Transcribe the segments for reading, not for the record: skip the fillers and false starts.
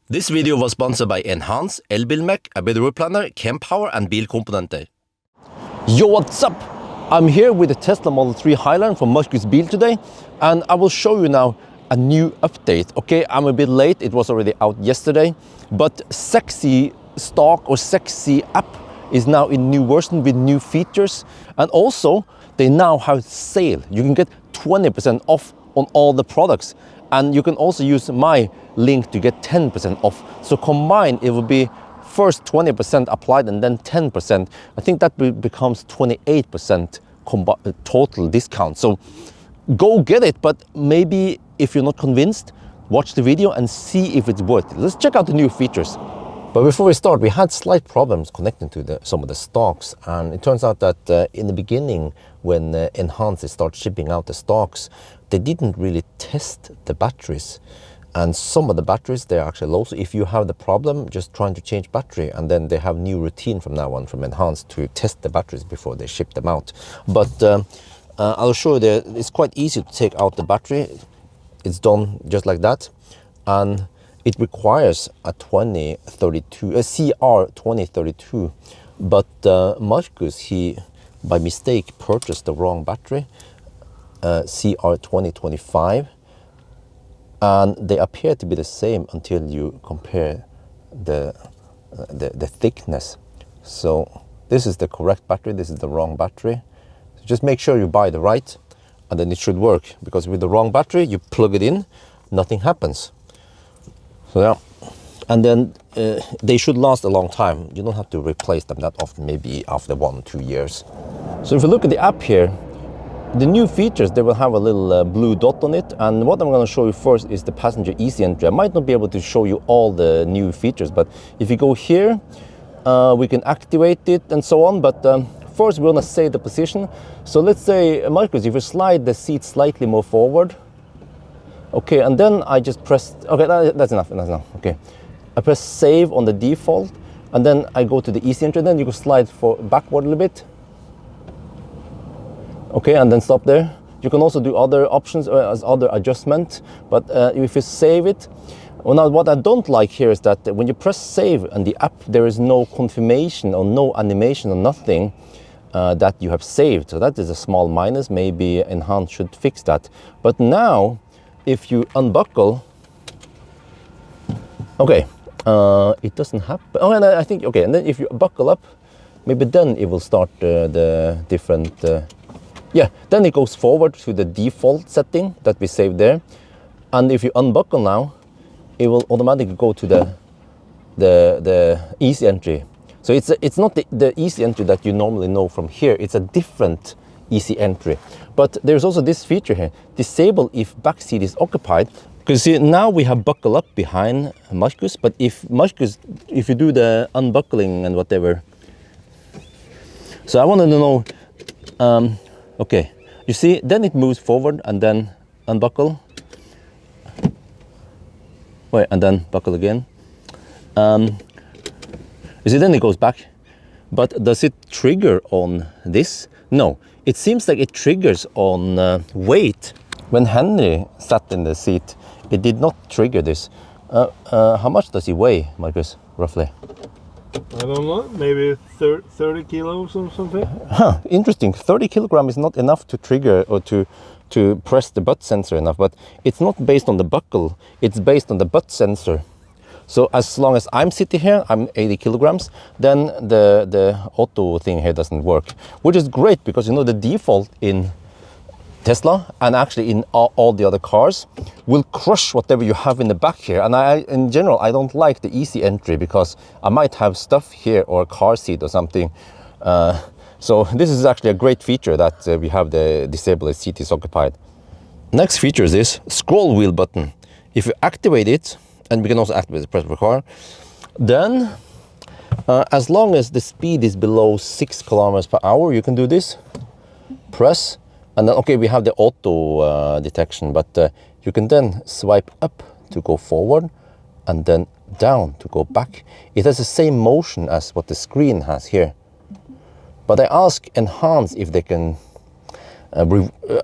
This video was sponsored by Enhance, Elbilmek, ABRP Planner, Kempower and Bilkomponenter. Yo, what's up? I'm here with the Tesla Model 3 Highline from Markus Bil today, and I will show you now a new update. Okay, I'm a bit late, it was already out yesterday, but Sexy Stalk or Sexy app is now in new version with new features, and also they now have sale. You can get 20% off on all the products, and you can also use my link to get 10% off. So combined it will be first 20% applied and then 10%. I think that becomes 28% total discount. So go get it, but maybe if you're not convinced, watch the video and see if it's worth it. Let's check out the new features. But before we start, we had slight problems connecting to some of the stocks, and it turns out that in the beginning, when Enhance started shipping out the stocks, they didn't really test the batteries. And some of the batteries, they're actually low. So if you have the problem, just trying to change battery, and then they have new routine from now on from Enhance to test the batteries before they ship them out. But I'll show you that it's quite easy to take out the battery. It's done just like that. And it requires a CR2032, but Markus, he by mistake purchased the wrong battery, CR2025, and they appear to be the same until you compare the thickness. So this is the correct battery, this is the wrong battery. So just make sure you buy the right, and then it should work, because with the wrong battery, you plug it in, nothing happens. So yeah, and then they should last a long time. You don't have to replace them that often, maybe after 1-2 years. So if you look at the app here, the new features, they will have a little blue dot on it. And what I'm going to show you first is the passenger easy entry. I might not be able to show you all the new features, but if you go here, we can activate it and so on. But first we're going to save the position. So let's say, Markus, if you slide the seat slightly more forward. Okay, and then I just press, okay, that's enough, okay. I press save on the default, and then I go to the easy entry, then you can slide backward a little bit. Okay, and then stop there. You can also do other options as other adjustment, but if you save it, well, now what I don't like here is that when you press save on the app, there is no confirmation or no animation or nothing that you have saved. So that is a small minus. Maybe Enhance should fix that. But now, if you unbuckle, okay, it doesn't happen. Oh, and I think, okay, and then if you buckle up, maybe then it will start the different, yeah, then it goes forward to the default setting that we saved there. And if you unbuckle now, it will automatically go to the easy entry. So it's not the easy entry that you normally know from here, it's a different easy entry. But there's also this feature here, disable if back seat is occupied. Because see, now we have buckle up behind Markus, but if you do the unbuckling and whatever. So I wanted to know, okay, you see, then it moves forward and then unbuckle. Wait, and then buckle again. You see, then it goes back. But does it trigger on this? No. It seems like it triggers on weight. When Henry sat in the seat, it did not trigger this. How much does he weigh, Markus, roughly? I don't know, maybe 30 kilos or something. Huh, interesting. 30 kilograms is not enough to trigger or to press the butt sensor enough, but it's not based on the buckle, it's based on the butt sensor. So as long as I'm sitting here, I'm 80 kilograms, then the auto thing here doesn't work, which is great because, you know, the default in Tesla and actually in all the other cars will crush whatever you have in the back here. And in general, I don't like the easy entry because I might have stuff here or a car seat or something. So this is actually a great feature that we have the disable seat is occupied. Next feature is this scroll wheel button. If you activate it, and we can also activate the press of the car, then as long as the speed is below 6 kilometers per hour, you can do this, press, and then, okay, we have the auto detection, but you can then swipe up to go forward and then down to go back. It has the same motion as what the screen has here. But I ask Enhance if they can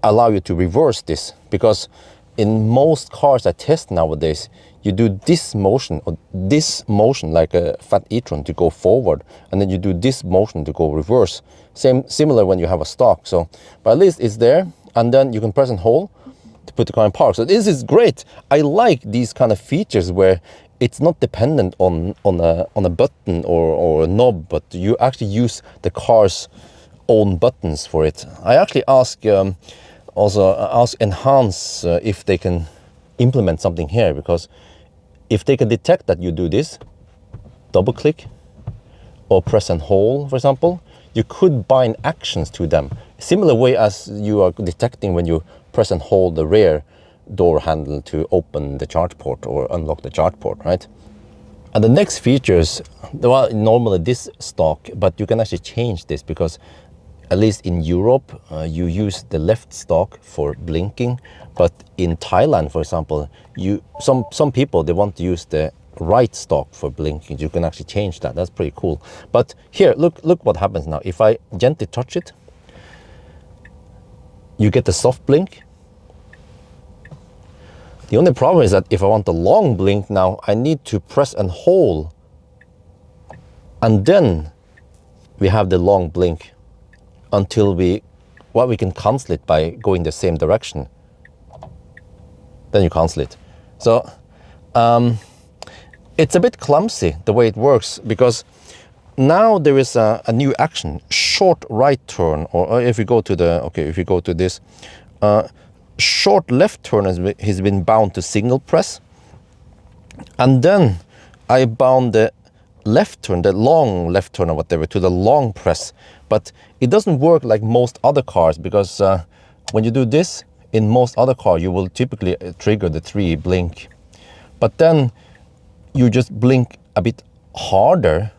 allow you to reverse this, because in most cars I test nowadays, you do this motion or this motion like a fat e-tron to go forward, and then you do this motion to go reverse. Similar when you have a Stalk. So, but at least it's there, and then you can press and hold to put the car in park. So this is great. I like these kind of features where it's not dependent on a button or a knob, but you actually use the car's own buttons for it. I actually ask Enhance if they can implement something here, because if they can detect that you do this, double click or press and hold, for example, you could bind actions to them. Similar way as you are detecting when you press and hold the rear door handle to open the charge port or unlock the charge port, right? And the next features, well, normally this Stalk, but you can actually change this, because at least in Europe, you use the left Stalk for blinking, but in Thailand, for example, some people, they want to use the right Stalk for blinking. You can actually change that. That's pretty cool. But here, look what happens now. If I gently touch it, you get the soft blink. The only problem is that if I want the long blink now, I need to press and hold, and then we have the long blink until we can cancel it by going the same direction. Then you cancel it. So it's a bit clumsy the way it works, because now there is a new action, short right turn, or if you go to this, short left turn has been bound to signal press, and then I bound the left turn, the long left turn or whatever, to the long press. But it doesn't work like most other cars, because when you do this, in most other cars, you will typically trigger the 3 blink. But then you just blink a bit harder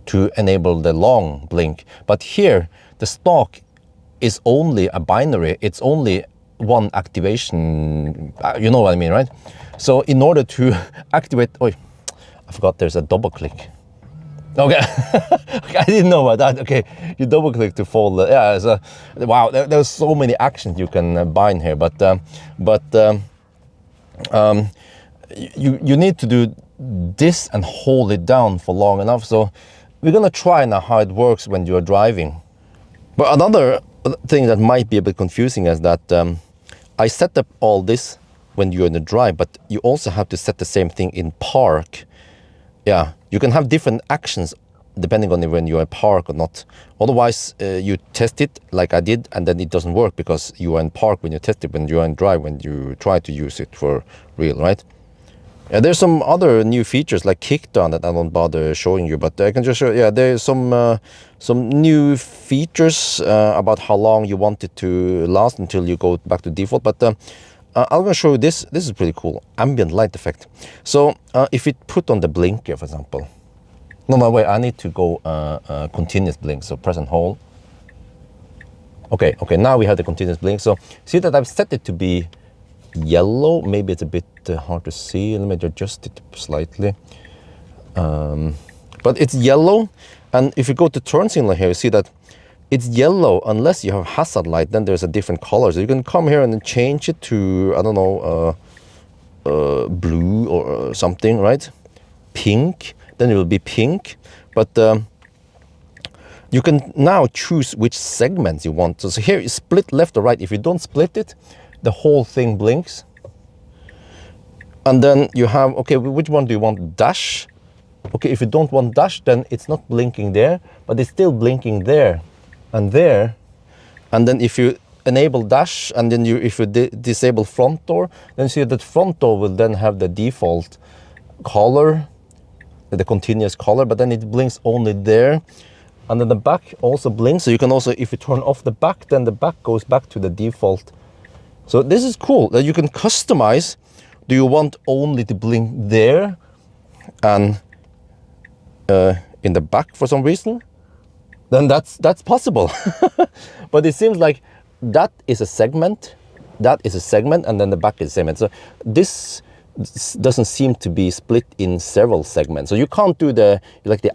to enable the long blink. But here, the Stalk is only a binary. It's only one activation, you know what I mean, right? So in order to activate, I forgot there's a double click. Okay, I didn't know about that. Okay, you double click to fold. Yeah, so, wow, there's so many actions you can bind here, but you need to do this and hold it down for long enough. So we're gonna try now how it works when you're driving. But another thing that might be a bit confusing is that I set up all this when you're in the drive, but you also have to set the same thing in park. Yeah, you can have different actions depending on when you're in park or not. Otherwise, you test it like I did, and then it doesn't work because you are in park when you test it, when you're in drive, when you try to use it for real, right? There's some other new features like kickdown that I don't bother showing you, but I can just show. Yeah, there's some new features about how long you want it to last until you go back to default. But I'm gonna show you this. This is pretty cool. Ambient light effect. So if you put on the blinker, for example. No, wait. I need to go continuous blink. So press and hold. Okay. Now we have the continuous blink. So see that I've set it to be yellow. Maybe it's a bit hard to see. Let me adjust it slightly. But it's yellow, and if you go to turn signal here, you see that it's yellow unless you have hazard light. Then there's a different color. So you can come here and then change it to, I don't know, blue or something, right? Pink. Then it will be pink. But you can now choose which segments you want. So here you split left or right. If you don't split it, the whole thing blinks. And then you have, okay, which one do you want? Dash. Okay, if you don't want dash, then it's not blinking there, but it's still blinking there and there. And then if you enable dash, and then if you disable front door, then you see that front door will then have the default color, the continuous color, but then it blinks only there. And then the back also blinks. So you can also, if you turn off the back, then the back goes back to the default. So this is cool that you can customize. Do you want only to blink there and in the back for some reason? Then that's possible. But it seems like that is a segment, and then the back is a segment. So this doesn't seem to be split in several segments. So you can't do the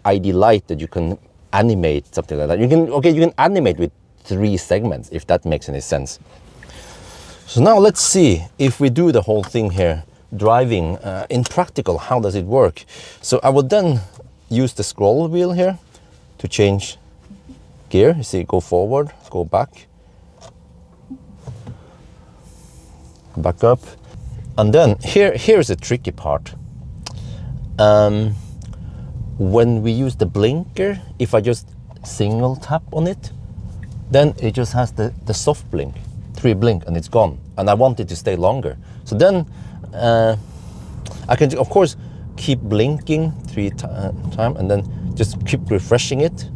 ID light that you can animate something like that. You can animate with 3 segments if that makes any sense. So now let's see if we do the whole thing here, driving in practical, how does it work? So I will then use the scroll wheel here to change gear. You see, go forward, go back, back up. And then here's the tricky part. When we use the blinker, if I just single tap on it, then it just has the soft blink, 3 blink, and it's gone. And I want it to stay longer. So then I can, of course, keep blinking 3 times and then just keep refreshing it.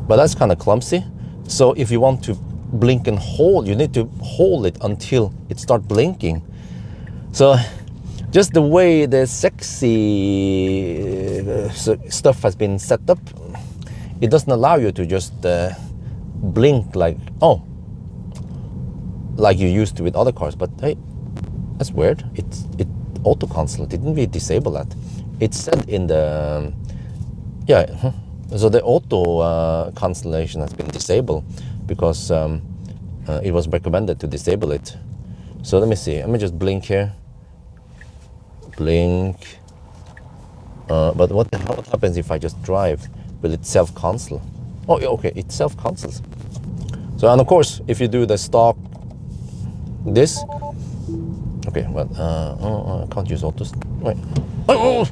But that's kind of clumsy. So if you want to blink and hold, you need to hold it until it starts blinking. So just the way the sexy stuff has been set up, it doesn't allow you to just blink like you used to with other cars. But hey, that's weird. It auto cancel. Didn't we disable that? It said in the so the auto cancellation has been disabled because it was recommended to disable it. So let me see. Let me just blink here. Blink. But what happens if I just drive? Will it self-cancel? Oh, okay, it self-cancels. So, and of course, if you do the Stalk, this, okay, well, I can't use autos. Wait. Oh,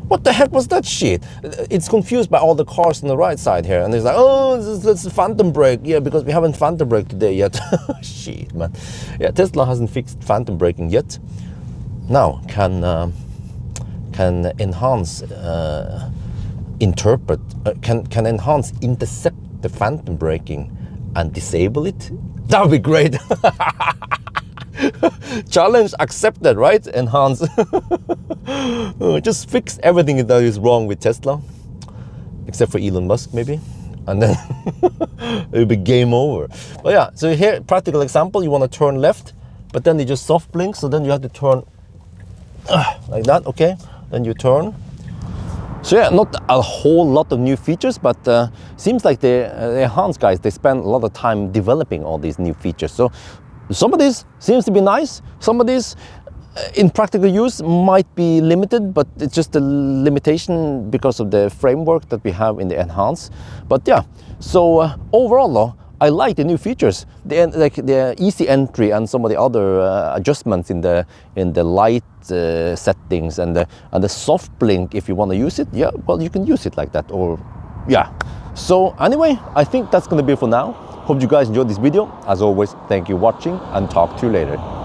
what the heck was that shit? It's confused by all the cars on the right side here, and it's like, oh, this is phantom brake. Yeah, because we haven't phantom brake today yet. Shit, man. Yeah, Tesla hasn't fixed phantom braking yet. Now, can enhance can enhance intercept the phantom braking and disable it? That would be great. Challenge accepted, right? Enhance. Just fix everything that is wrong with Tesla, except for Elon Musk maybe, and then it'll be game over. But yeah, so here, practical example, you want to turn left, but then you just soft blink, so then you have to turn like that, okay? Then you turn. So yeah, not a whole lot of new features, but seems like the Enhance guys, they spend a lot of time developing all these new features. So some of this seems to be nice. Some of this in practical use might be limited, but it's just a limitation because of the framework that we have in the Enhance. But yeah, so overall though, I like the new features, the easy entry and some of the other adjustments in the light settings and the soft blink. If you want to use it, yeah, well, you can use it like that. Or yeah. So anyway, I think that's going to be it for now. Hope you guys enjoyed this video. As always, thank you for watching, and talk to you later.